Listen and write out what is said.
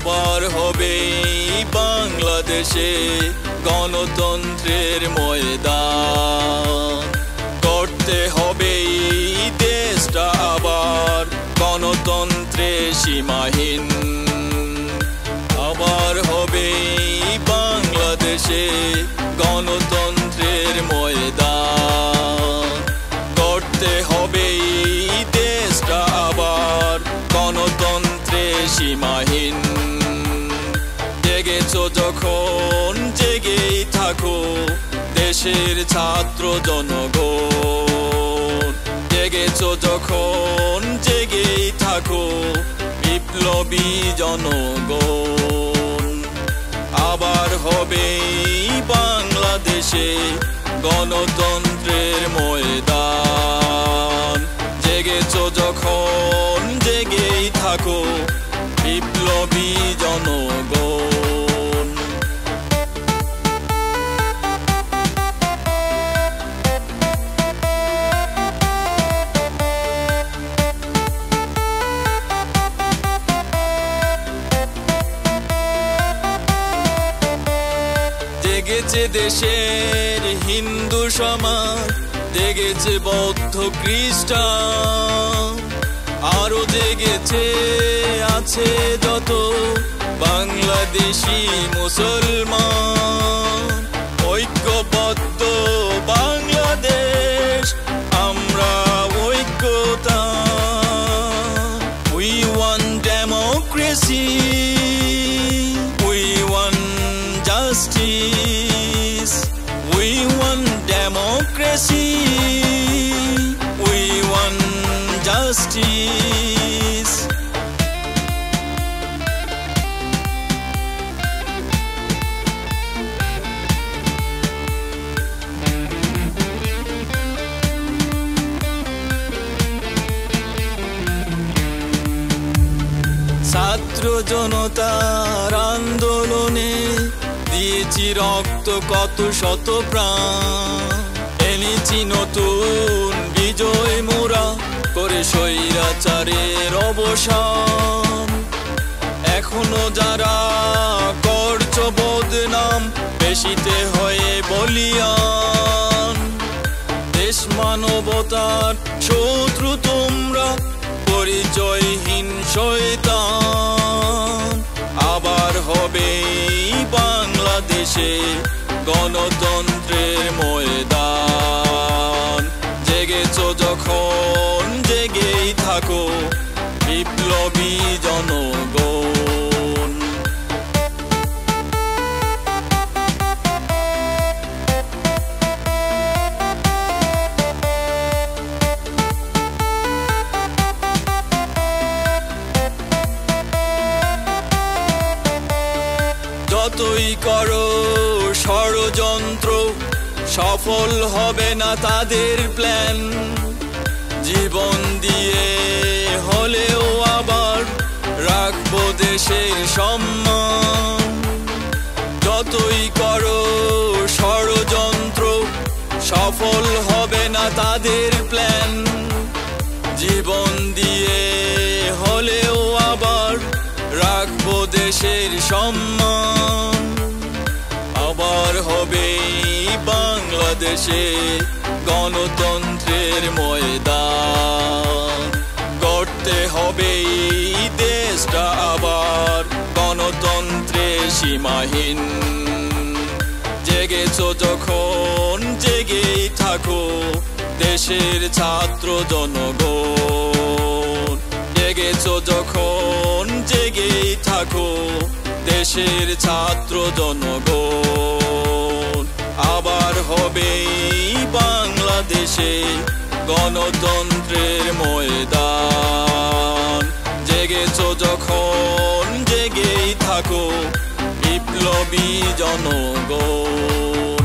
আবার হবে বাংলাদেশে গণতন্ত্রের ময়দান। করতে হবে দেশটা আবার গণতন্ত্রে সীমাহীন। আবার হবে বাংলাদেশে গণতন্ত্রের ময়দান। করতে হবে দেশটা আবার গণতন্ত্রে সীমাহীন। জেগেছো যখন জেগেই থাকো দেশের ছাত্র জনগণ। জেগেছো যখন জেগেই থাকো বিপ্লবী জনগণ। আবার হবে বাংলাদেশে গণতন্ত্রের ময়দান। জেগেছো যখন জেগেই থাকো বিপ্লবী জনগণ। জেগেছে দেশের হিন্দু সমাজ, জেগেছে বৌদ্ধ খ্রিস্টান, আরো জেগেছে আছে যত বাংলাদেশি মুসলমান। ঐক্যবদ্ধ বাংলাদেশ আমরা ঐক্যতা। We want democracy, we want justice, we want democracy, we want justice. ছাত্র জনতার আন্দোলনে দিয়েছি রক্ত কত শত প্রাণ। এনেছি নতুন বিজয় মোরা করে স্বৈরাচারের অবসান। এখনো যারা করছো বদনাম বেশিতে হয়ে বলিয়ান। দেশ মানবতার শত্রু তোমরা পরিচয়হীন শয়তান। আবার হবে বাংলাদেশে গণতন্ত্রের ময়দান। জেগেছো যখন জেগেই থাকো বিপ্লবী জনগণ। যতই করো ষড়যন্ত্র সফল হবে না তাদের প্ল্যান। জীবন দিয়ে হলেও আবার রাখবো দেশের সম্মান। যতই করো ষড়যন্ত্র সফল হবে না তাদের প্ল্যান। জীবন দিয়ে হলেও আবার রাখবো দেশের সম্মান। আবার হবে বাংলাদেশে গণতন্ত্রের ময়দান। গড়তে হবে দেশটা আবার গণতন্ত্রে সীমাহীন। জেগেছো যখন জেগেই থাকো দেশের ছাত্র জনগণ। জেগেছো যখন জেগেই থাকো দেশের ছাত্র জনগণ। আবার হবে বাংলাদেশে গণতন্ত্রের ময়দান। জেগেছো যখন জেগেই থাকো বিপ্লবী জনগণ।